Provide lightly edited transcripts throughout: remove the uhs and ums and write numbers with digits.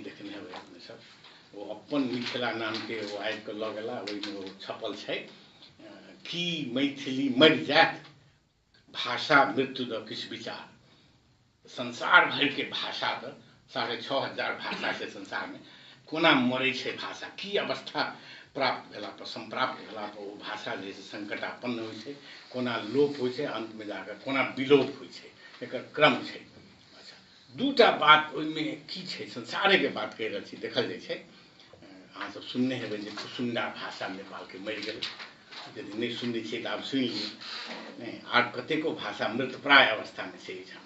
नहीं देखने हेबै अपने सब वो अपन मिथिला नाम के वो आबि कऽ लऽ गेला ओहिमे वो छपल छै कि मैथिली मरि जायत भाषा मृत्यु द किछु विचार संसार भर के भाषा द 6,500 भाषा छै संसार में कोना मरै छै भाषा की अवस्था प्राप्त भेला पर संप्राप्त भेला पर वो भाषा जे छै संकटापन्न होइ छै कोना लोप होइ छै अंत में जाकर कोना विलोप होइ छै एकर क्रम छै अच्छा दूटा बात ओहिमे की छै संसारे के बात कहि रहल छी देखल जाइ छै अहाँ सब सुनने हेबै जे कुसुंडा भाषा नेपाल के मरि गेलै यदि नहीं सुनने छियै तऽ आब सुनि लिअ नहीं आर कतेको भाषा मृतप्राय अवस्था में छै एहिठाम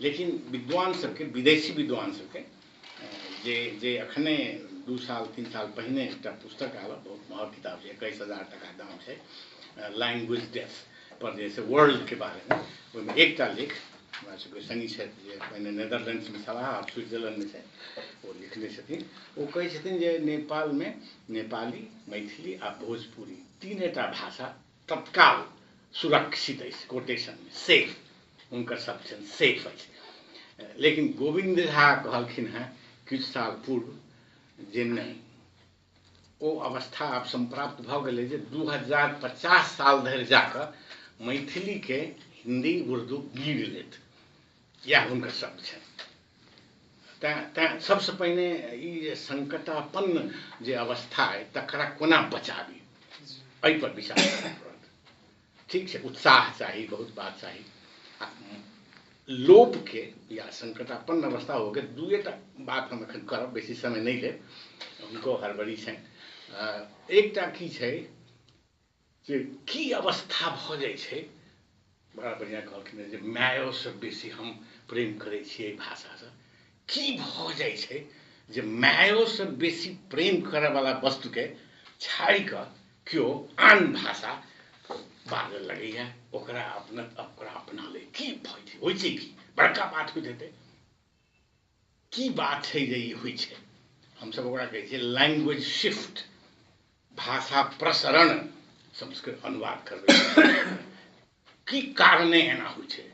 लेकिन विद्वान सबके विदेशी विद्वान सबके जे अखने 2 साल 3 साल पहिने एक पुस्तक आयल बहुत महग किताब छै 21,000 टका दाम छै लैंग्वेज डेथ पर जैसे वर्ल्ड के बारे में ओहिमे एकटा लेख हमरा सबके संगी छथि जे पहिने नेदरलैंड्स में छलाह आब स्विट्जरलैंड में छै ओ लिखने छथिन ओ कहै छथिन जे नेपाल में नेपाली मैथिली आ भोजपुरी तीनेटा भाषा तत्काल सुरक्षित अछि कोटेशन में सेफ उनकर शब्द छनि सेफ अछि लेकिन गोविंद झा कहलखिन हैं किछु साल पूर्व जे नहीं ओ अवस्था आब संप्राप्त भऽ गेलै जे 2050 साल धरि जाकर मैथिली के हिंदी उर्दू गिर लेत या हुनकर शब्द छनि तैं सबसे पहिने ई संकटापन्न जे अवस्था है तकरा कोना बचाबी एहि पर विचार करय पड़त ठीक छै उत्साह चाही बहुत बात चाही लोप के या संकटापन्न अवस्था हो गए दुएटा बात हम एखन करब बेसी समय नहीं लेब हुनको हड़बड़ी छनि एकटा की छै जे की अवस्था भऽ जाइ छै बड़ा बढ़िया कहलखिन जे मायो से बेसी हम प्रेम करै छियै भाषा से की भऽ जाइ छै जे मायो से बेसी प्रेम करय वाला वस्तु के छाड़ि कऽ केओ आन भाषा बाजऽ लगैया ओकरा अपना ले की होइ छै की बड़का बात होइत हेतै की बात छै जे ई होइ छै हमसब ओकरा कहै छियै लैंग्वेज शिफ्ट भाषा प्रसरण संस्कृत अनुवाद करबै की कारणे एना होइ छै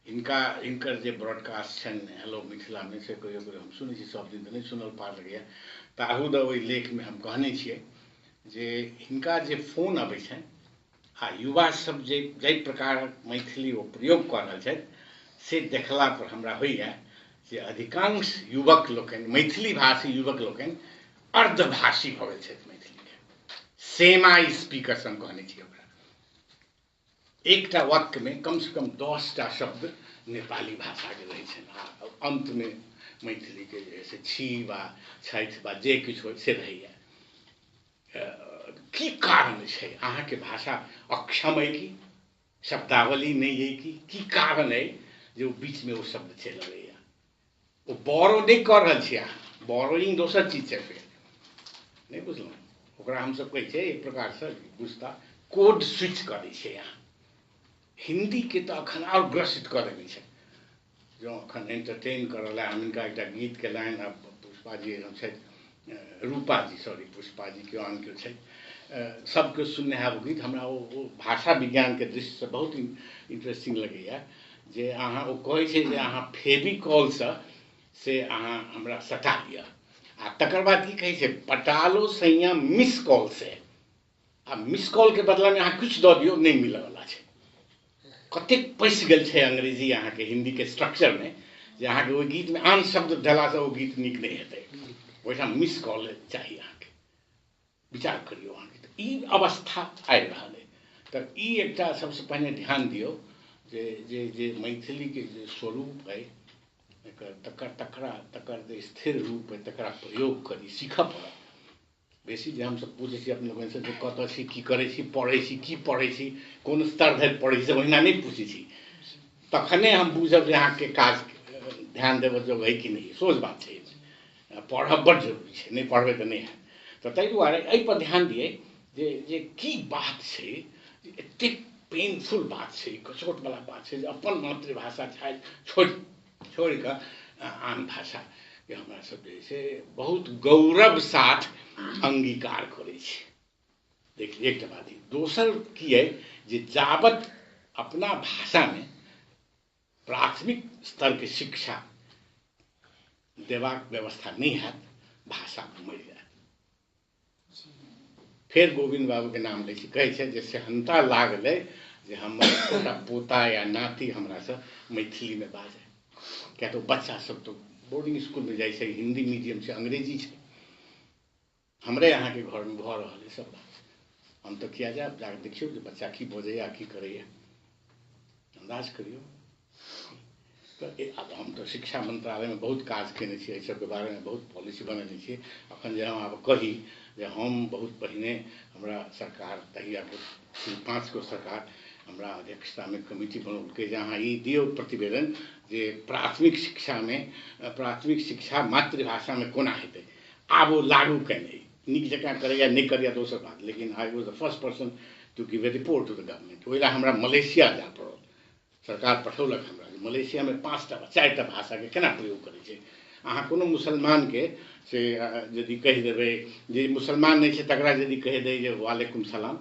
इनकर जे ब्रॉडकास्ट छनि हेलो मिथिला में से कहियो कहियो हम सुनै छी सब दिन तऽ नहीं सुनल पार लगैया ताहू द ओहि लेख में हम कहने छियै जे हिनका जे फोन अबै छनि आ युवा सब जे जाहि प्रकार मैथिली ओ प्रयोग कऽ रहल छथि से देखला पर हमरा होइया जे अधिकांश युवक लोकनि मैथिली भाषी युवक लोकनि अर्धभाषी भऽ गेल छथि मैथिली के सेमाई स्पीकर हम कहने छी ओकरा एकटा वाक्य में कम से कम 10टा शब्द नेपाली भाषा के रहै छनि अंत में मैथिली के जे से छी वा छथि वा जे किछु होइ से रहैया की कारण छै अहाँ के भाषा अक्षम है कि शब्दावली नहीं है कि कारण है जो बीच में वो शब्द चलि अबैया वो बोरो नहीं कर रहल छी अहाँ बोरोइंग दोसर चीज छै फिर नहीं बुझलहुँ ओकरा हम सब कहै छै एक प्रकार से बुझता कोड स्विच कर दै छै अहाँ हिंदी के तो अखन और ग्रसित कर देने छै जो अखन एंटरटेन कर ला हम इनका एक गीत के लाइन अब पुष्पा जी छै रूपा जी सॉरी पुष्पा जी के आन के छै सबके सुनने है वो गीत हमरा वो भाषा विज्ञान के दृष्टि से बहुत इंटरेस्टिंग लगैया जे अहाँ वो कहै छै जे अहाँ फेविकॉल से अहाँ हमरा सटा दिया आ तकर बाद की कहै छै पटालो सैया मिस कॉल से आ मिस कॉल के बदला में अहाँ कुछ दऽ दियौ नहीं मिलऽ वाला छै कतेक पैस गेल छै अंग्रेजी अहाँ के हिंदी के स्ट्रक्चर में जे अहाँ के ओहि गीत में आन शब्द देला से वो गीत नीक नहीं हेतै ओहिठाम मिस कॉल चाहिए अहाँ के विचार करियो अहाँ के ई अवस्था आबि रहल है तऽ ई एकटा सबसे पहिने ध्यान दियौ जे मैथिली के जे स्वरूप है तकर जे स्थिर रूप है तकरा प्रयोग करी सीखऽ पड़त बेसी जे हमसब पूछै छी अपने लोगन से कतऽ छी की करै छी पढ़ै छी की पढ़ै छी कोन स्तर धरि पढ़ै छी ओहिना नहीं पूछै छी तखने हम बुझब जे अहाँ के काज ध्यान देबऽ जोग है कि नहीं सोच बात छै पढ़ब बड़ जरूरी छै नहीं पढ़बै तऽ नहीं हैत तऽ ताहि दुआरे एहि पर ध्यान दिए जे की बात छै एतेक पेनफुल बात छै कचोट वाला बात छै जे अपन मातृभाषा छोड़ कऽ आन भाषा के हमरा सब जे छै बहुत गौरव साथ अंगीकार करै छै देखिए एकटा बात दोसर की है जे जाबत अपना भाषा में प्राथमिक स्तर के शिक्षा देबाक व्यवस्था नहीं हैत, भाषा मरि जायत। फिर गोविंद बाबू के नाम लै छी, कहै छै जे सेहनता लागलै जे हमर छोटा पोता या नाती हमरा से मैथिली में बाजे। क्या तो बच्चा सब तो बोर्डिंग स्कूल में जाइ छै, हिंदी मीडियम छै, अंग्रेजी छै, हमरे यहाँ के घर में भ रहल है सब बात। हम तो किया जाए, जाके देखियो जे बच्चा की बोझैया की करैया, अंदाज करियो। तो अब हम तो शिक्षा मंत्रालय में बहुत काज केने छियै, एहि सबके बारे में बहुत पॉलिसी बनेने छियै। अखन जे हम आब कही जे हम बहुत पहिने हमरा सरकार तहिया 5 गो सरकार हमरा अध्यक्षता में कमिटी बनौलकै जे अहाँ ई दियौ प्रतिवेदन जे प्राथमिक शिक्षा मातृभाषा में कोना हेतै। आब ओ लागू केने नीक जकाँ करैया नहीं करैया दोसर बात, लेकिन I was the first person to give a report to the government. ओहि ला हमरा मलेशिया जाय पड़ल, सरकार पठौलक हमरा। मलेशिया में 5टा 4टा भाषा के केना प्रयोग करै छै। अहाँ कोनो मुसलमान के से यदि कहि देबै जे मुसलमान नहीं छै तकरा यदि कहि दै जे वालेकुम सलाम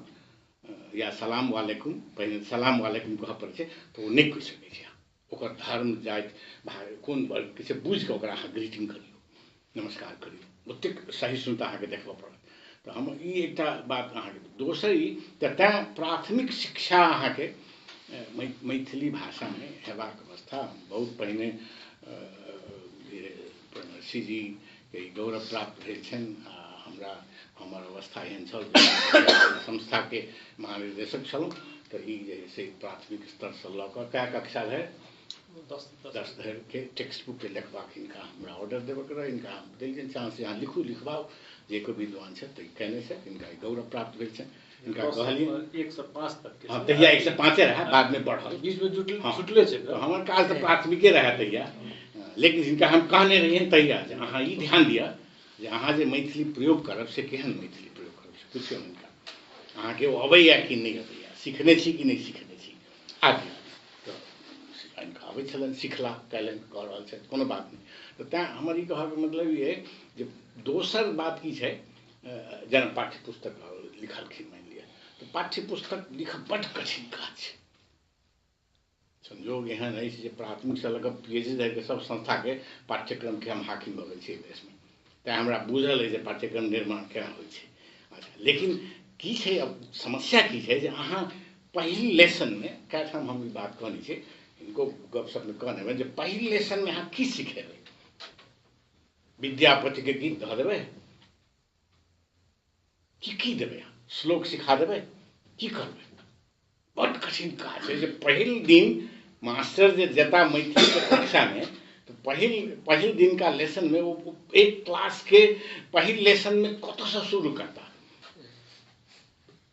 या सलाम वालेकुम, पहिने सलाम वालेकुम कहऽ पड़ै छै, तऽ ओ नहीं कहि सकै छै। ओकर धर्म जाति कोन वर्ग के छै बुझि कऽ ओकरा अहाँ ग्रीटिंग करियौ, नमस्कार करियौ, ओतेक सहिष्णुता अहाँके देखबऽ पड़त। तऽ हम ई एकटा बात अहाँके। दोसर ई तऽ तैँ प्राथमिक शिक्षा अहाँके मैथिली भाषा में हेबाक व्यवस्था बहुत पहिने प्रणसी जी के गौरव प्राप्त भेल छनि। हमरा हमर अवस्था एहन छल संस्था के महानिर्देशक छलहुँ, तऽ ई जे है से प्राथमिक स्तर से लऽ कऽ कए कक्षा है 10 धरि के टेक्स्ट बुक के लिखबाक हिनका हमरा ऑर्डर देबऽ रहे। इनका हम देलियनि चांस यहाँ लिखबाओ जे कोई विद्वान छै तऽ कहने छै इनका गौरव प्राप्त भेल छै। इनका कहलिए 105 तक के। हाँ तहिया 105 रहे, बाद में बढ़ल, बीच में छुटले छै। हमर काज तऽ प्राथमिके रहे तहिया, लेकिन हिनका हम कहने रहिए तहिया जे अहाँ ई ध्यान दिअ जे अहाँ जे मैथिली प्रयोग करब से केहन मैथिली प्रयोग करब से पुछियौ हिनका, अहाँके ओ अबैया कि नहीं अबैया, सीखने छी कि नहीं सीखने छी। आदि तऽ इनका अबै छलनि, सिखला कयलनि, कह रहल छथि, कोनो बात नहीं। तऽ तैँ हमर ई कहऽके मतलब ये जे दोसर बात की छै, जेना पाठ्य पुस्तक लिखलखिन मानि लिअ, तो पाठ्य पुस्तक लिखब बड़ कठिन काज छै। संयोग एहन अछि जे प्राथमिक से लऽ कऽ PhD धरि के सब संस्था के पाठ्यक्रम के हम हाकिम भऽ गेल छी देश में, तैँ हमरा बुझल अछि जे पाठ्यक्रम निर्माण केना होइ छै। अच्छा, लेकिन की छै अब समस्या की छै जे अहाँ पहिल लेसन में कए ठाम हम ई बात कहने छी, इनको गपशप में कहने में जे पहिल लेसन में अहाँ की सिखेबै। विद्यापति के गीत धऽ देबै की देबै, श्लोक सिखा देबै, की करबै। बड़ कठिन काज है जे पहिल दिन मास्टर जे जेता मैथिली के कक्षा में, तो पहिल दिन का लेसन में वो एक क्लास के पहिल लेसन में कत से शुरू करता।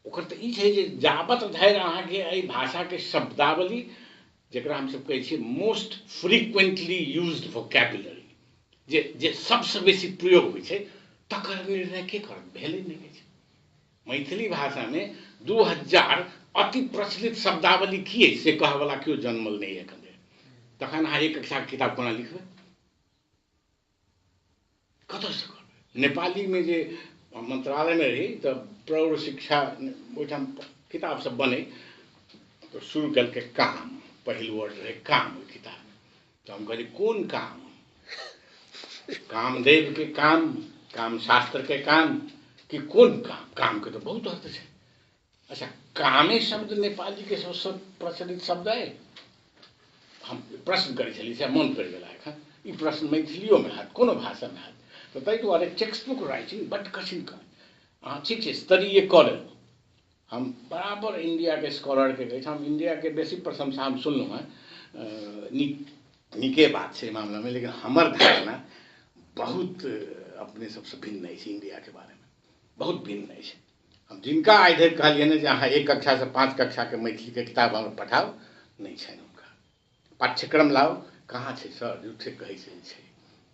ओकर तऽ ई छै जे जाबत धरि अहाँके एहि भाषा के शब्दावली जकरा हम सब कहै छियै मोस्ट फ्रीक्वेंटली यूज्ड वोकैबुलरी जे सबसे बेसी प्रयोग होइ छै, तकर निर्णय के करत, भेले नहीं छै। मैथिली भाषा में 2000 अति प्रचलित शब्दावली की है से कह वाला क्यों जन्मल नहीं है कदे, तखन अहाँ एक कक्षा के किताब कोना लिखबै, कतऽ से करबै। नेपाली में जे मंत्रालय में रही तो प्रौढ़ शिक्षा ओहिठाम किताब सब बने, तो शुरू कल के काम, पहिल वर्ड रहे काम ओहि किताब में। तो हम कहलिए कोन काम, कामदेव के काम शास्त्र के काम कि कोन काम। काम के तो बहुत अर्थ है। अच्छा, कामे शब्द नेपाली के सबसे प्रचलित शब्द है। हम प्रश्न करै छलियै से मन पड़ि गेला एखन, ई प्रश्न मैथिलियो में हैत, कोनो भाषा में हैत। तो ताहि दुआरे टेक्स्ट बुक राइटिंग बड़ कठिन काज। अहाँ ठीक छै स्तरीय कऽ लेलहुँ, हम बराबर इंडिया के स्कॉलर के कहै छै, हम इंडिया के बेसी प्रशंसा हम सुनलहुँ हैं, नीके बात छै मामला में, लेकिन हमर धारणा बहुत अपने सबसे भिन्न अछि इंडिया के बारे में, बहुत भिन्न अछि। हम जिनका आइ धरि कहलियनि जे अहाँ 1 कक्षा से 5 कक्षा के मैथिली के किताब हमरा पठाउ, नहीं छनि हुनका। पाठ्यक्रम लाओ, कहाँ छै सर, झूठे कहै छै,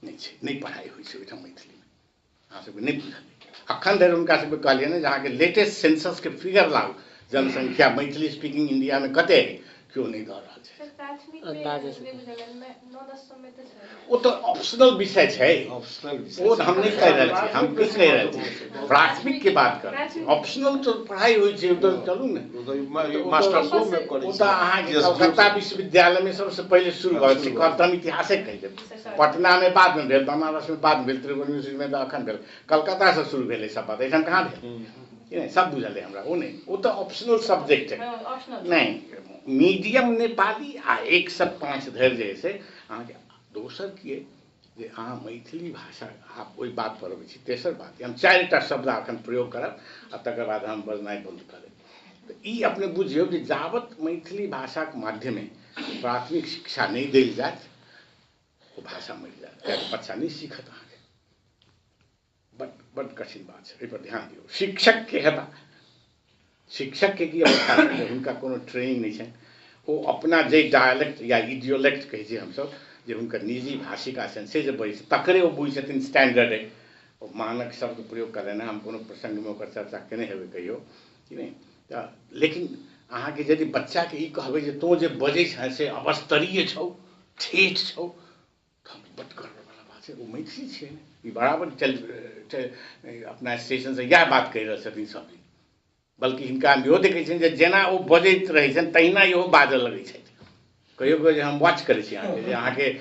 नहीं छै, नहीं पढ़ाई होइ छै ओहिठाम मैथिली में, अहाँ सबके नहीं बुझल। अखन धरि हुनका सबके कहलियनि जे अहाँके लेटेस्ट सेंसस के फिगर लाओ, जनसंख्या मैथिली स्पीकिंग इंडिया में कते है, क्यों नहीं दऽ रहल छै? अंदाजे से वो तो ऑप्शनल विषय है, वो हम नहीं कह रहे हैं, हम की कह रहे हैं प्राथमिक की बात कर रहे हैं। ऑप्शनल तो पढ़ाई हुई थी उधर चलू ने मास्टर को में करे वो तो अहाँ के कलकत्ता विश्वविद्यालय में सबसे पहले शुरू भऽ गेल, खत्म इतिहासे कहि देब। पटना में बाद में भेल, बनारस में बाद में भेल, त्रिभुवन यूनिवर्सिटी में तो अखन भेल, कलकत्ता से शुरू भेल सब बात, एखन कहाँ भेल? नहीं सब बुझल है हमरा, वो नहीं, वो तो ऑप्शनल सब्जेक्ट है। नहीं मीडियम नेपाली आ 1 से 5 धरि जे से अहाँ के दोसर किए जे अहाँ मैथिली भाषा आप ओहि बात पर अबै छी। तेसर बात हम 4टा शब्द अखन प्रयोग करब आ तकर बाद हम बजनाइ बंद करब। तो ई अपने बुझियौ जे जावत मैथिली भाषा के माध्यमे प्राथमिक शिक्षा नहीं देल जात वो भाषा मरि जात, कियाकि बच्चा नहीं सीखत अहाँ के। बड़ कठिन बात है, एहि पर ध्यान दियौ। शिक्षक के हेता, शिक्षक के की अवस्था है, उनका कोनो ट्रेनिंग नहीं है, वो अपना जे डायलेक्ट या इडियोलेक्ट कहे छी हम सब, जे उनकर निजी भाषिका छनि से जे बजै तकरे वो बुझै छथिन स्टैंडर्ड है, वो मानक शब्द प्रयोग करें ना। हम कोनो प्रसंग में ओकर चर्चा केने हेबै कहियो कि नहीं। तो लेकिन अहाँ के यदि बच्चा के ई कहबै जे तो जे बजै छै से अवस्तरीय छौ, ठेठ छौ, तो बड़ गर्व वाला बात है। वो मैथिली छै ने, ई बराबर अपना स्टेशन से यह बात कहि रहल छथिन सब दिन, बल्कि हिनका इहो देखै छियनि जे जेना ओ बजैत रहै छनि तहिना इहो बाजऽ लगै छथि। कहियो कहियो जे हम वॉच करै छी अहाँके जे अहाँके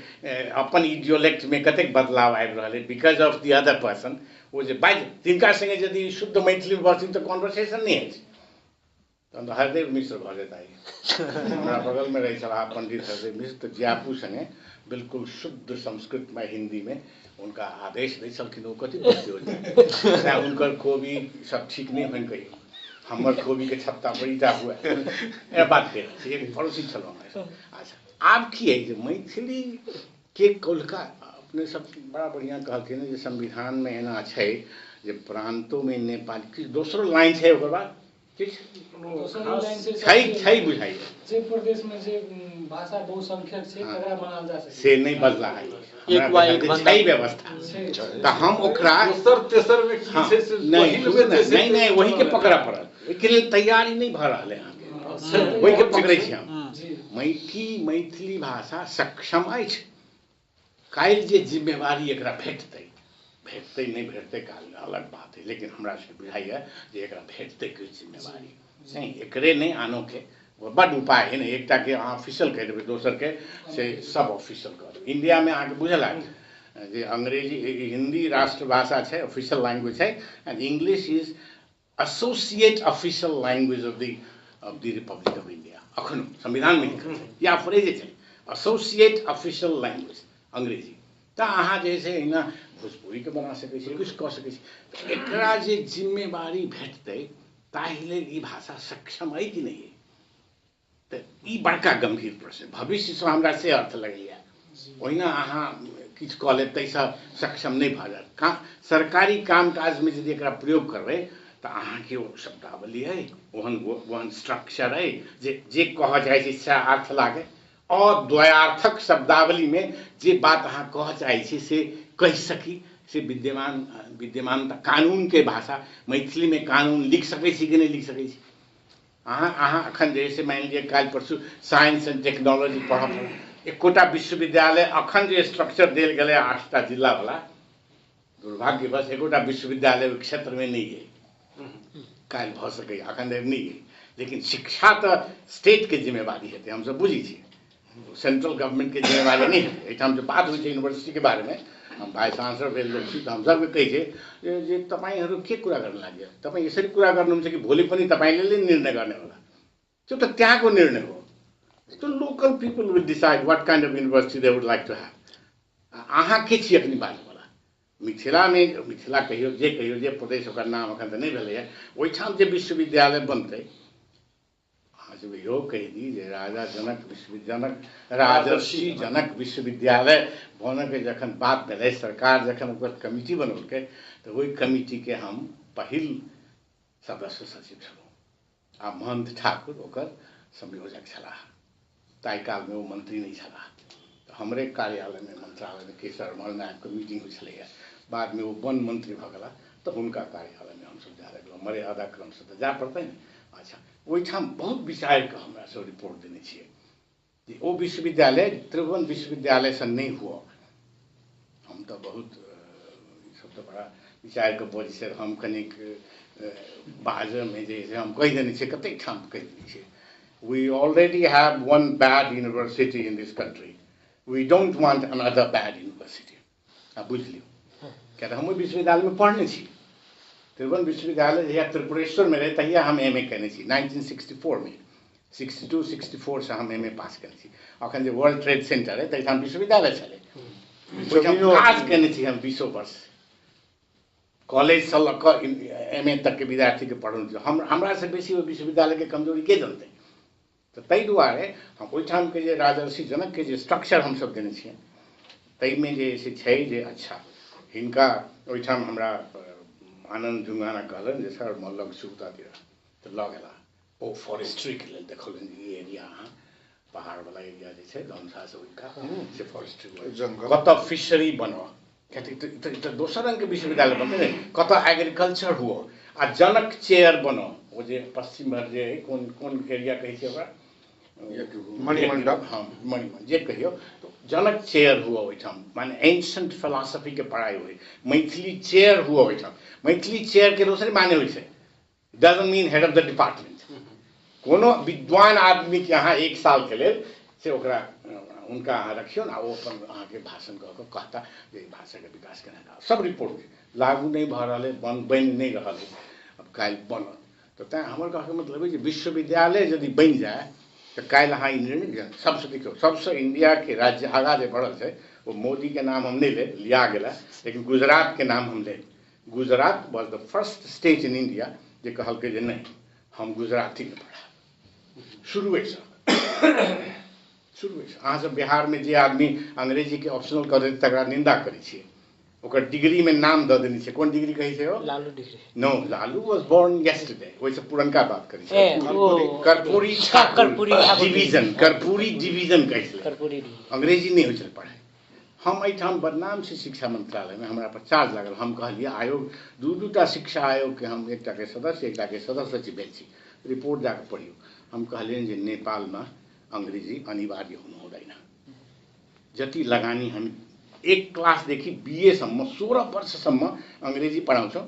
अपन इडियोलेक्ट में कतेक बदलाव आबि रहल है because of the other person. वो जे बाजि तिनका संगे यदि शुद्ध मैथिली में बजथिन तऽ कॉन्वर्सेशन नहीं होइ छै, तहन तऽ हरदेव मिश्र भऽ जेता। हमरा बगल में रहै छलाह पंडित हरदेव मिश्र, तऽ जियापू संगे बिल्कुल शुद्ध संस्कृत में हिंदी में उनका आदेश दै छलखिन, ओ कथी बजतै उनकर खोबी सब ठीक नहीं होनि कहियो, हमर खोबी के छत्ता बड़ीटा हुआ ए बात के एक पड़ोसी छलहुँ। अच्छा आब की है जे मैथिली के कौलका अपने सब बड़ा बढ़िया कहलखिन जे संविधान में एना छै जे प्रांतों में नेपाली किछु दोसरो लाइन छै, ओकर बाद छै बुझाइए जे प्रदेश में जे भाषा बहुसंख्यक छै तकरा मानल जा सकै से नहीं बदला है, छै व्यवस्था। तो हम ओकरा तेसर में की छै से नहीं वही के पकड़ा पड़ल, ओहिके लेल तैयारी नहीं भऽ रहल है अहाँके, वही के पकड़े छी हम। मैथिली भाषा सक्षम अछि, काल्हि जे जिम्मेवारी एकरा भेटतै नहीं भेटतै काल्हि अलग बात है, लेकिन हमरा से बुझाइए जे एकरा भेटतै के जिम्मेवारी नहीं, एकरे नहीं आनो के बड़ उपाय है। नहीं एकटा के अहाँ ऑफिशियल कहि देबै, दोसर के से सब ऑफिशियल कर देबै। इंडिया में अहाँके बुझल है जे अंग्रेजी हिंदी राष्ट्रभाषा है, ऑफिशियल लैंग्वेज है, and English is associate official language of the Republic of India. अखनो संविधान में लिखल है या फ्रेज है एसोसिएट ऑफिशियल लैंग्वेज अंग्रेजी। तो अहाँ जे है एना भोजपुरी के बना सकै छी, कुछ कह सकै छी। एकरा जे जिम्मेवारी भेटतै ताहि लेल ई भाषा सक्षम है कि नहीं है, तो ई बड़का गंभीर प्रश्न। भविष्य से हमरा से अर्थ लगैया ओहिना अहाँ किछु कऽ लेब ताहिसँ सक्षम नहीं भऽ जायत। सरकारी काम काज में यदि एकरा प्रयोग करबै तो अहाँके ओ शब्दावली है, ओहन स्ट्रक्चर है जे कह चाहे छी सएह अर्थ लागे, और द्वयार्थक शब्दावली में जे बात अहाँ कह चाहे छी से कहि सकी, से विद्यमान कानून के भाषा मैथिली में कानून लिख सकै छी कि नहीं लिख सकै छी। अहाँ अखन जैसे मान लीजिए काल्हि परसू साइंस एंड टेक्नोलॉजी पढ़ब, एकोटा विश्वविद्यालय अखन जे स्ट्रक्चर देल गेलै 8टा जिला वाला, दुर्भाग्यवश एकोटा विश्वविद्यालय क्षेत्र में नहीं है, काल्हि भऽ सकै अखन नहीं है। लेकिन शिक्षा तो स्टेट के जिम्मेवारी है, हम सब बुझी छी, सेंट्रल गवर्नमेंट के जिम्मेवारी नहीं है। एहिठाम जो बात हुई यूनिवर्सिटी के बारे में, हम भाइस चांसलर भेल लोग छी, तो हम सबके कहै छै जे तपाईहरु के कुरा गर्न लाग्यो, तपाई यसरी कुरा गर्नुहुन्छ कि भोलि पनि तपाईले निर्णय गर्ने होला, त्यो त त्यहाँको निर्णय हो। तो local people will decide what kind of university they would like to have. अहाँ के छी अखनी बाजै वाला मिथिला में, मिथिला कहियो जे प्रदेश ओकर नाम अखन तऽ नहीं भेलै है, ओहिठाम जे विश्वविद्यालय बनतै इहो कहि दी जे राजर्षि जनक विश्वविद्यालय बनके जखन बात भेलै, सरकार जखन ओकर कमिटी बनौलकै, तो वही कमिटी के हम पहिल सदस्य सचिव छलहुँ, आ महंत ठाकुर ओकर संयोजक छलाह। ताहि काल में वो मंत्री नहीं छलाह, तो हमरे कार्यालय में मंत्रालय में केसर मरनायक मीटिंग हुई छलैया। बाद में वो वन मंत्री भऽ गेला, तो उनका कार्यालय में हमसब जा लगलहुँ, मर्यादा क्रम से तो जा पड़तै ने। अच्छा ओहिठाम बहुत विचार के हमरा सब रिपोर्ट देने छियै, वो विश्वविद्यालय त्रिभुवन विश्वविद्यालय से नहीं हुआ। हम तो बहुत सब तो बड़ा विचार के बोझ से हम कनिक बाजर में जैसे हम कह देने से कते ठाम कह देने से we already have one bad university in this country, we don't want another bad university। अब बुझ लियो क्या हम विश्वविद्यालय में पढ़ने छी, त्रिभुवन विश्वविद्यालय या त्रिपुरेश्वर में रहे तहिया हम एमए करने छी 1964 में 62-64 से हम एमए पास करने छी। अखन जो वर्ल्ड ट्रेड सेंटर है तहिया हम विश्वविद्यालय चले पास करने छी हम 20 वर्ष कॉलेज से लक एमए तक के विद्यार्थी के पढ़ल हम हमरा से बेसी विश्वविद्यालय के कमजोरी के जानते। तो तै दुआरे हम ओइठाम के जे राजर्षि जनक के जे स्ट्रक्चर हम सब देने छियै तै में जे से छै जे अच्छा हिनका ओइठाम हमरा आनंद जुंगाना कहलन जे सर म लग सुविधा दिया तो लग गेला ओ फॉरेस्ट्री के लेल देखलन ई एरिया पहाड़ वाला एरिया जे छै गमसा से उनका से फॉरेस्ट्री जंगल कत फिशरी बनो क्या दोसर रंग के विश्वविद्यालय बनते कत एग्रीकल्चर हुआ आ जनक चेयर बनो वो जे पश्चिम भर जे कौन कौन एरिया कहे छै ओकरा मणिमंडप हाँ मणिमंडप जे कहियो तो जनक चेयर हुआ ओइठाम माने एंशिएंट फिलॉसफी के पढ़ाई हुई मैथिली चेयर हुआ ओइठाम। मैथिली चेयर के दोसर माने होई छै doesn't mean head of the department. कोनो विद्वान आदमी के यहाँ एक साल के लेल से ओकरा उनका अहाँ रखियो ना वो अपन अहाँ के भाषण कहता जे भाषा के विकास केना सब रिपोर्ट लागू नहीं भ रहा है बन नहीं रहा है अब काल बनत तो तैं हमर कहके मतलब है विश्वविद्यालय यदि बन जाए तो काल अहाँ निर्णय सबसे देखियो सबसे इंडिया के राज्य आगा जे बढ़ल है वो मोदी के नाम हम नहीं ले लिया गया लेकिन गुजरात के नाम हम ले। Gujarat was the first state in India जे कहल के जे नहीं हम गुजराती में पढ़ा शुरुए से अहाँ सब बिहार में जे आदमी अंग्रेजी के ऑप्शनल कर देते तकरा निंदा करै छियै ओकर डिग्री में नाम दे देने छै कोन डिग्री कहे छै ओ Lalu degree no Lalu was born yesterday ओइ से पुरनका बात करै छै कर्पूरी डिवीजन कहे छै अंग्रेजी नहीं होइ छै पढ़ाई। हम एठाम बदनाम छै शिक्षा मंत्रालय में हमरा पर चार्ज लागल हम कहलिए आयोग दू-दूटा शिक्षा आयोग के हम एकटा के सदस्य सचिव भेल छी रिपोर्ट जाके पढ़ियो हम कहलिए जे नेपाल में अंग्रेजी अनिवार्य होना हुँदैन जति लगानी हम एक क्लास देखि बीए सम्म 16 वर्षसम्म अंग्रेजी पढ़ाउँछौँ।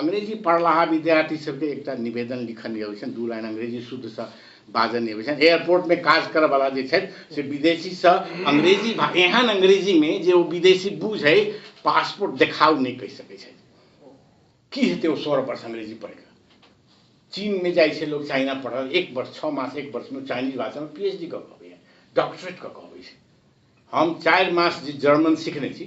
अंग्रेजी पढ़लाहा विद्यार्थी सबके एकटा निवेदन लिखन अबै छन् 2 लाइन अंग्रेजी शुद्ध से बाजन अबै छन्। एयरपोर्ट में काज करय वाला जे छै से विदेशी से अंग्रेजी एहन अंग्रेजी में जे ओ विदेशी बुझै पासपोर्ट देखाउ नहीं कहि सकै छै की हेतै ओ 16 वर्ष अंग्रेजी पढ़ चीन में जाए छे लोग चाइना पढ़ल 1 वर्ष 6 मास 1 वर्ष में चाइनीज भाषा में पीएचडी कऽ कऽ डॉक्टरेट कऽ कऽ अबै छै। हम 4 मास जे जर्मन सीखने छी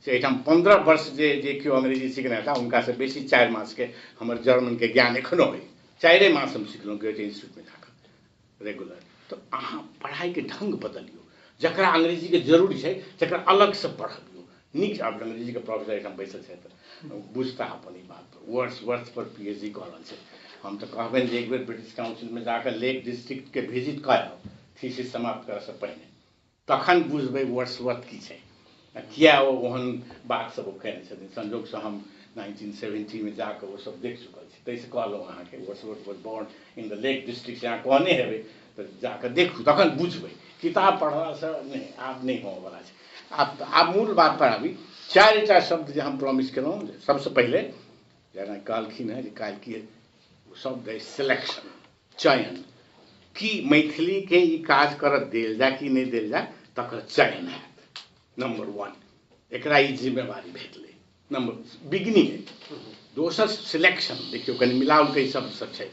से एठाम 15 वर्ष जे क्यों अंग्रेजी सीखना था उनका से बेसी 4 मास के हमर जर्मन के ज्ञान एखनो है 4 मास हम सीखलहुँ ग्रेट इंस्टीट्यूट में जाकर रेगुलर। तो अहाँ पढ़ाई के ढंग बदलियो जकरा अंग्रेजी के जरूरी है तकरा अलग से पढ़बियो नीक। अब अंग्रेजी के प्रोफेसर एठाम बैसल छै तो बुझता अपन ई बात वर्ड्स पर पीएचडी कऽ रहल छै। हम तो कहबनि जे एक बेर ब्रिटिश काउंसिल में जाकर लेक डिस्ट्रिक्ट के विजिट कराओ थीसिस समाप्त करऽ से पहिने तखन बुझबै वर्ड्सवर्थ की छै किया वो ओहन बात सब कहने छथिन। संजोग से हम 1970 में जाकर वो सब देख चुकल छी तैसे कहलहुँ अहाँ के Wordsworth was born in the Lake District से अहाँ कहने हेबै तो जाकर देखू तखन बुझबै किताब पढ़ला से नहीं आब नहीं होबऽ वाला छै। आब मूल बात पर आबी 4टा शब्द जे हम प्रॉमिस केलहुँ सबसे पहले जेना कहलखिन है जे काल्हि की शब्द है सिलेक्शन चयन कि मैथिली के ई काज कर देल जा कि नहीं देल जा तकर चयन है नंबर 1 एकरा ई जिम्मेवारी भेटलै नंबर बिगनिंग है। दोसर सिलेक्शन देखियो कनि मिलाओल के शब्द सब छै।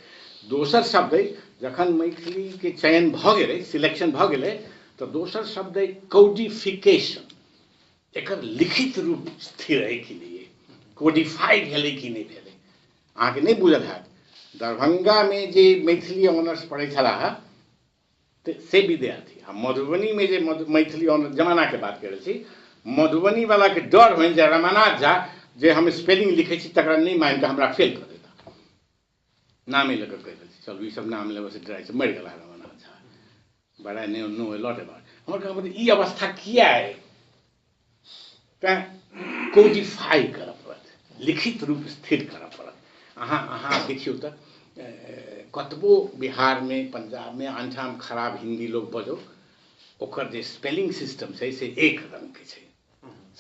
दोसर शब्द है जखन मैथिली के चयन भ गेलै सिलेक्शन भ गेलै तो दोसर शब्द है कोडिफिकेशन एकर लिखित रूप स्थिर है कि नहीं कोडिफाइड भेलै कि नहीं भेलै अहाँके नहीं बुझल हैत। दरभंगा में जे मैथिली ऑनर्स पढ़े छलाह से विद्यार्थी आ मधुबनी में जे मैथिली ऑनर्स जमाना के बात करे छी मधुबनी वाला के डर होइन जे रमानाथ झा जे हम स्पेलिंग लिखे छी तकरा नहीं मान के हमरा फेल कर देता नामे लेकर कह देती चलू ई सब नाम लेबे से डराइ से मर गेला रमानाथ झा बड़ा नहीं नो लॉट अबाउट हमर कहब ई अवस्था किया है तैं कोडिफाई करऽ पड़त लिखित रूप स्थिर करऽ पड़त। अहाँ देखियो तो कतबो बिहार में पंजाब में आनठाम खराब हिंदी लोग बजो ओकर जे स्पेलिंग सिस्टम छै से एक रंग के छै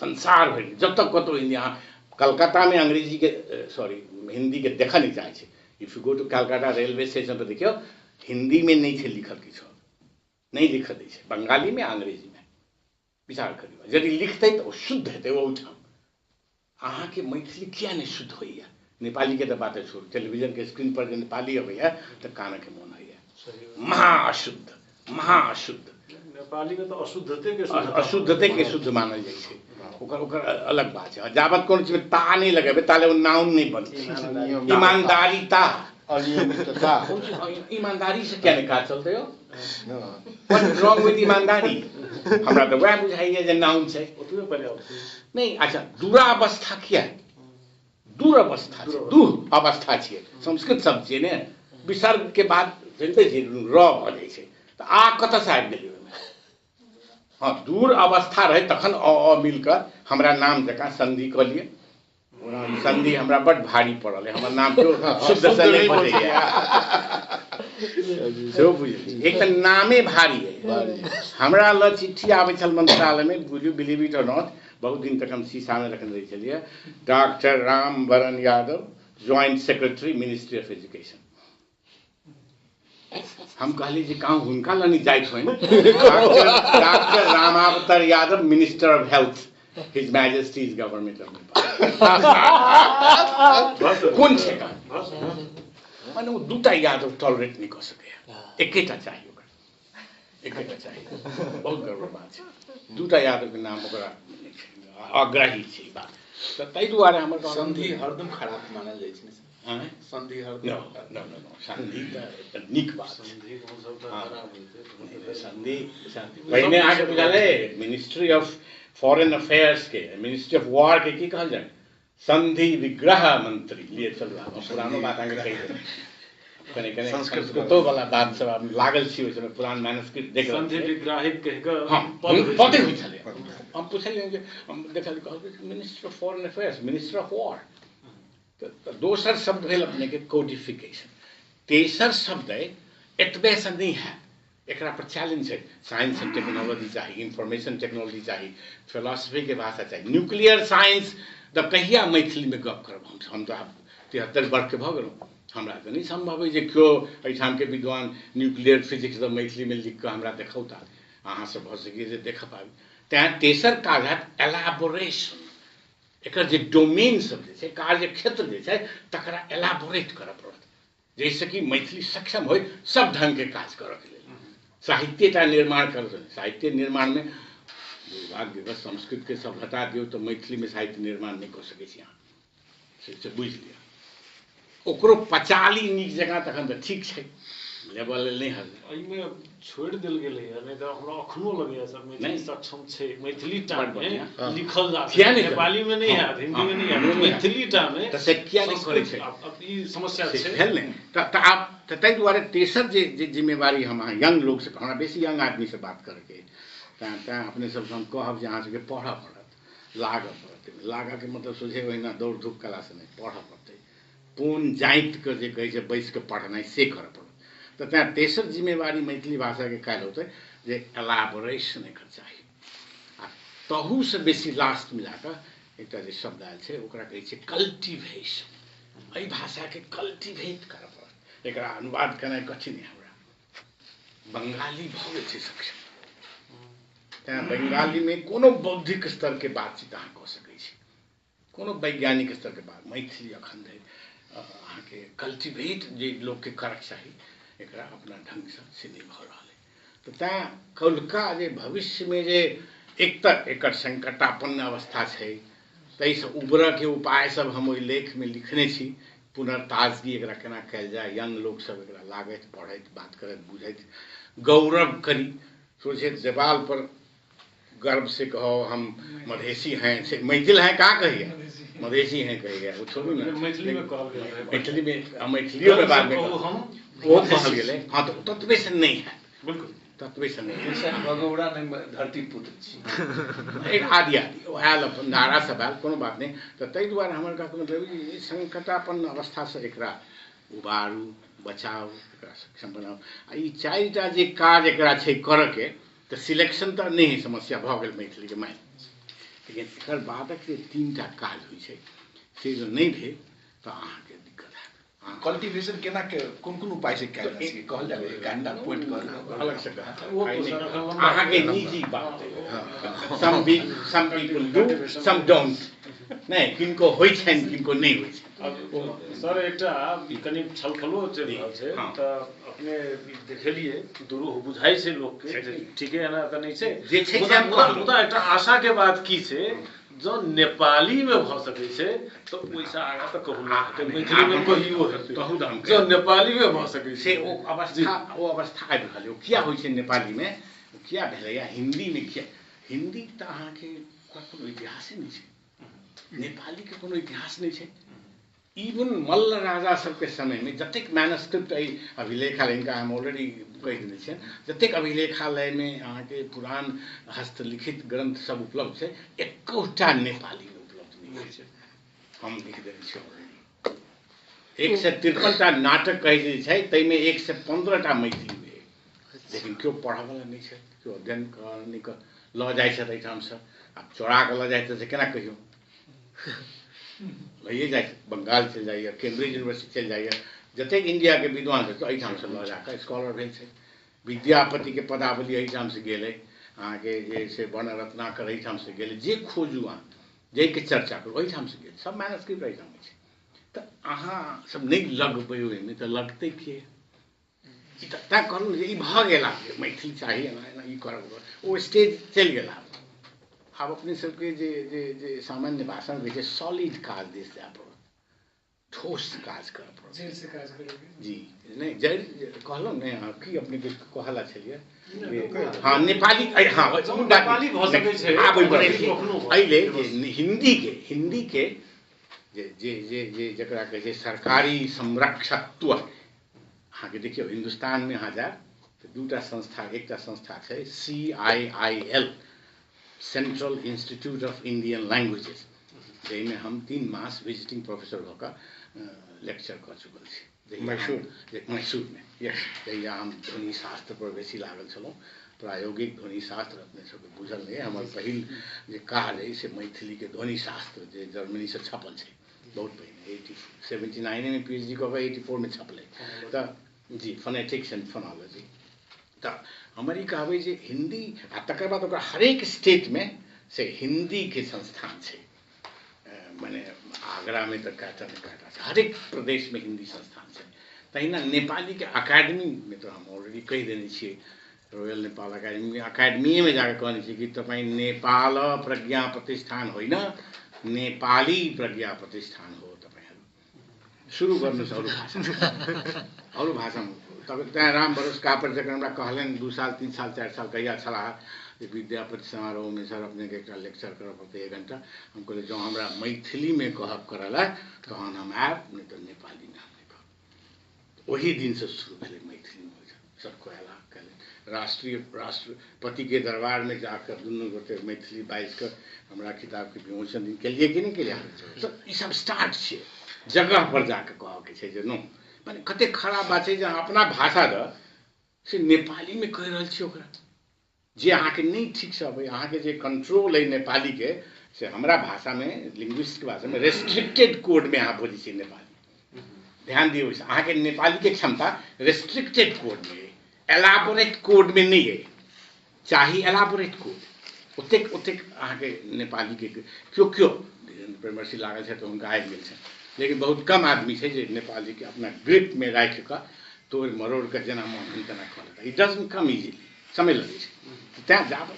संसार भरि जब तक कतौ यहाँ कलकत्ता में अंग्रेजी के सॉरी हिंदी के देखा नहीं चाहे छे if you go to Calcutta railway station पर देखियो हिंदी में नहीं छे लिखल किछो नहीं लिखल दै छै बंगाली में अंग्रेजी में विचार करियो यदि लिखतै तो शुद्ध हेतै ओठाम अहाँ के मैथिली किया नहीं शुद्ध होइया नेपाली के तो बात छोड़ टेलीविजन के स्क्रीन पर नेपाली अबैया तो कान के मन होइया महाअशुद्ध नेपाली में तो अशुद्धते के शुद्ध मानल जाय छै ओकर अलग बात है जाबत कोनो चीज में ता नहीं लगाबे ताले वो नाउन नहीं बनती ईमानदारीता अनियमितता ईमानदारी से क्या निकाल चलते हो व्हाट रॉन्ग विद ईमानदारी हमरा तो वह बुझाइए जे नाउन छै ओतबे पर्याप्त नहीं अच्छा दुरावस्था क्या है दुरावस्था दुर अवस्था छियै संस्कृत शब्द छियै ने विसर्ग के बाद जनते छी र भ जाइ छै त आ कत से आबि गेलियै हाँ दूर अवस्था रहे तखन अ मिलकर हमरा नाम जका संधि क लिए संधि हमरा बड भारी पड़ल है हमर नाम क्यों शुद्ध से नहीं बनेगा जो बुझली एक त नामे भारी है हमरा ल चिट्ठी आबै छल मंत्रालय में बुझू बिलीव इट और नॉट बहुत दिन तक हम शीशा में रखने रही चलिए doctor Ram Varan Yadav joint secretary ministry of education हम कहली जी कहाँ हुनका लनी जाइत होइन doctor Ramavatar Yadav minister of health his majesty's government of Nepal कौन छे का माने वो दूटा यादव टॉलरेट नहीं कर सके एकेटा चाहिए ओकरा एकेटा चाहिए बहुत गर्व बात छै दूटा यादव के नाम ओकरा अग्रही छै बात त तै दुआरे हमर संधि हरदम खराब मानल जाइ छै संधि हरदम नो संधि त नीक बात संधि को सब त खराब होते संधि पहिने आके बुझाले मिनिस्ट्री ऑफ फॉरेन अफेयर्स के मिनिस्ट्री ऑफ वॉर के की कहल जाय संधि विग्रह मंत्री लिए चलवा पुरानो बात आगे कहि दे कने कने संस्कृतो वाला बात सब लागल छी ओइ समय पुरान मैन्युस्क्रिप्ट देख संधि विग्राहिक कह के हां पद होइ छले हम पूछलिए जे हम देखल कहल minister of foreign affairs minister of war तो दोसर शब्द भेल अपने के कोडिफिकेशन तेसर शब्द है एतबे से नहीं है एकरा पर चैलेंज है साइंस एंड टेक्नोलॉजी चाहिए इंफॉर्मेशन टेक्नोलॉजी चाहिए फिलॉसफी के भाषा चाहिए न्यूक्लियर साइंस तब कहिया मैथिली में गप करब हम तो 73 वर्ष के भ गेलहुँ हमरा तो नहीं संभव है जे क्यों एठाम के विद्वान न्यूक्लियर फिजिक्स द मैथिली में लिख के हमरा देखौता अहाँ सब भ सके जे देख पाबी तें तेसर काज है एलाबोरेशन एकर जे डोमेन सब जे छै कार्य क्षेत्र जे छै तकरा एलाबोरेट करऽ पड़त जैसे कि मैथिली सक्षम होय सब ढंग के काज करऽ के लेल साहित्य का निर्माण कर साहित्य निर्माण में दुर्भाग्य संस्कृत के सब हटा दियो तो मैथिली में साहित्य निर्माण नहीं कर सके छी अहाँ से बुझ लिया ओकरो पचाली नीक जगह तखन तो ठीक छै लेवल नहीं हल एहिमे छोड़ देल गेलै नहीं तो हमरा अखनो लगैया सब मैथिली सक्षम छै मैथिली टा में लिखल जा नेपाली में नहीं है हिंदी में नहीं है मैथिली टा में त से किया नहीं करे छै अब ई समस्या छै भेल नहीं त आप तै दुआरे तेसर जे जिम्मेवारी हम यंग लोग से हमरा बेसी यंग आदमी से बात करके ता अपने सब हम कहब जे अहाँ सबके पढ़ऽ पड़त लागऽ के मतलब सोझे ओहिना दौड़ धूप कला से नहीं पढ़ऽ पड़तै पूर्ण जाइत के जे कहै छै बैस के पढ़नाइ से करऽ पड़त तो त्या तेसर जिम्मेवारी मैथिली भाषा के काल्हि होते जे एलाबोरेशन एकर चाही आ तहू से बेसी लास्ट में जाकर एकटा जे शब्द आयल छै ओकरा कहै छै कल्टिवेशन एहि भाषा के कल्टिवेट करऽ पड़त एकरा अनुवाद करनाइ कठिन है हमरा बंगाली भऽ गेल छै सक्षम त्या बंगाली में कोनो बौद्धिक स्तर के बातचीत अहाँ कऽ सकै छी कोनो वैज्ञानिक स्तर के बात मैथिली अखन धरि अहाँके कल्टिवेट जे लोग के करक चाही एकरा अपना ढंग से नहीं भ रहा है तो त्या कौलका जे भविष्य में जे एक तक एकर संकटापन्न अवस्था है तै से उबरऽ के उपाय सब हम ओइ लेख में लिखने छी पुनर्ताजगी एकरा केना कयल जाय यंग लोग सब एकरा लागैत पढ़ैत बात करैत बुझैत गौरव करी सोचैत जबाल पर गर्व से कहो हम मधेसी हैं से मैथिल हैं का कहिए मधेसी हैं कहिए वो छोड़ू ना मैथिली में कहल गेल मैथिली में मैथिलियों में बाद में हम वो कहल गेलै हाँ तो तत्वे से नहीं है बिल्कुल तत्वे से नहीं है भगौड़ा नहीं धरती पुत्र छी एक आदि आयल अपन नारा सब आयल कोनो बात नहीं तो तै दुआरे हमर का मतलब ई संकटापन्न अवस्था से एकरा उबारू बचाव एकरा सक्षम बनाओ आ ई चारिटा जे काज एकरा छै करऽ के तो सिलेक्शन तो नहीं समस्या भऽ गेल मैथिली के माइन, लेकिन एकर बादक जे 3टा काज होइ छै से जो नहीं भेल तो अहाँके दिक्कत हैत। कल्टिवेशन केना के कोन उपाय से कयल जा सकै कहल जाबे एकटा पॉइंट कहल अलग से वो तो सर अखन लंबा अहाँके निजी बात some people do some don't नहीं, किनको होइ छनि किनको नहीं होइ छनि। अब सर एकटा कनि छलफलो चल रहल छै त अपने देखलिए दूरो बुझाई छै लोक के ठीके है ना त नहीं छै जे छै मुदा एकटा आशा के बात की छै जो नेपाली में भ सकै छै तो ओइसा आगा त कहू ना मैथिली में कहियो कहू दाम जो नेपाली में भ सकै से ओ अवस्था आबि रहल ओ किया होइ छै नेपाली में किया भेलैया हिंदी में किया हिंदी त अहाँके कोनो इतिहासे नहीं छै, नेपाली के कोनो इतिहास नहीं छै। इवन मल्ल राजा सबके समय में जतेक मैनस्क्रिप्ट अभिलेखालय इनका हम ऑलरेडी कह देने छे जतेक अभिलेखालय में अहाँके पुरान हस्तलिखित ग्रंथ सब उपलब्ध है एकोटा नेपाली में उपलब्ध नहीं है। हम लिख देने छे ऑलरेडी 153टा नाटक कह देने छे तई में 115टा मैथिली में, लेकिन क्यों पढ़ा वाला नहीं है, क्यों अध्ययन करने का ल जाए छे एठाम से अब चोरा के ल जाए तो केना कहियो लइए जाए बंगाल चल जाइए कैम्ब्रिज यूनिवर्सिटी चल जाइए जतेक इंडिया के विद्वान है तो एठाम से ल जाकर स्कॉलर भेल छै। विद्यापति के पदावली एठाम से गेले अहाँके जे से वर्ण रत्नाकर एठाम से गेले जे खोजू अहाँ जे के चर्चा करू एठाम से गेल सब मैनस्क्रिप्ट एठाम छै। तो अहाँ सब नहीं लगबै ओहिमे तो लगते के ता कहलू जे ई भ गेला मैथिली चाहिए ना ई करब ओ स्टेज चल गेला। अब अपने सबके जे जे जे सामान्य भाषा में सॉलिड काज देश जाय पड़त, ठोस काज कर पड़त, जेल से काज करेंगे जी नहीं जड़ कहलहुँ ने की अपने के कहला छलिए हाँ नेपाली हाँ नेपाली भ सकै छै आब अइले हिंदी के जे जे जे जे जकरा कहै छै सरकारी संरक्षकत्व अहाँके देखियो हिंदुस्तान में अहाँ जायब तो दूटा संस्था एकटा संस्था छै CIIL central institute of Indian languages जैमें हम 3 मास विजिटिंग प्रोफेसर होकर लेक्चर कर चुकल छी मैसूर में यस जहिया हम ध्वनि शास्त्र पर बेसी लागल छलहुँ प्रायोगिक ध्वनि शास्त्र अपने सबके बुझल नहीं हमर पहिल जे काज है से मैथिली के ध्वनि शास्त्र जे जर्मनी से छपल छै बहुत पहिने 79 में PhD कऽ के 84 में छपलै तो जी फोनेटिक्स एंड फोनोलॉजी तो हमारी कहबै जे हिंदी आ तकर बाद ओकरा हरेक स्टेट में से हिंदी के संस्थान छै माने आगरा में तो काटा ने काटा हरेक प्रदेश में हिंदी संस्थान छै। तहिना नेपाली के अकादमी में तो हम ऑलरेडी कह देने छियै रॉयल नेपाल अकादमी में जाकर कहने छियै कि तपाईं नेपाल प्रज्ञा प्रतिष्ठान होइन नेपाली प्रज्ञा प्रतिष्ठान हो तपाईहरु सुरु गर्नुस् अरु भाषा में तब त्यहाँ राम भरोस कापर जकर हमरा कहलन 2 साल 3 साल 4 साल कहिया छला विद्यापति समारोह में सर अपने के एक लेक्चर कर पड़ते 1 घंटा हम कहले जो हमरा मैथिली में कहब करला तहन हम आब नहीं तो नेपाली में हम नहीं कहब। वही दिन से शुरू भेले मैथिली में सर कहला कहले राष्ट्रपति के दरबार में जाकर दुनू गोटे मैथिली बाइज कर हमरा किताब के विमोचन दिन के लिए कि नहीं के लिए तो ई सब स्टार्ट छे जगह पर जाकर कहब के छे जे नो माने कते खराब बात है जहाँ अपना भाषा द से नेपाली में कह रहल छी ओकरा जे अहाँ के नहीं ठीक से अबै अहाँ के जे कंट्रोल है नेपाली के से हमरा भाषा में लिंग्विस्टिक भाषा में रेस्ट्रिक्टेड कोड में अहाँ बोली छी नेपाली ध्यान दियो अहाँ के नेपाली के क्षमता रेस्ट्रिक्टेड कोड में है एलाबोरेट कोड में नहीं है चाहिए एलाबोरेट कोड ओतेक ओतेक अहाँ के नेपाली के क्यों क्यों प्रमर्शी लागल है तो उनका आबि गेल छै लेकिन बहुत कम आदमी है जो नेपाली के अपना ग्रिप में राख कर तोड़ मरोड़ कर जना मन तना कह इट डजंट कम इजीली समय लगे त्या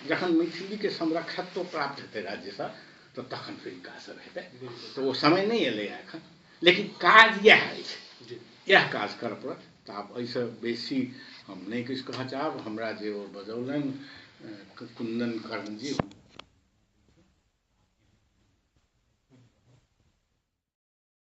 जखन मैथिली के संरक्षकत्व प्राप्त हेतै राज्य से तो तखन फिर विकास हेतै तो वो समय नहीं एलै एखन लेकिन काज यह है यह काज कर पड़त तो आब ऐसे बेसी हम नहीं किछु कहऽ चाहब हमरा जे बजौलन कुंदन कर्ण जी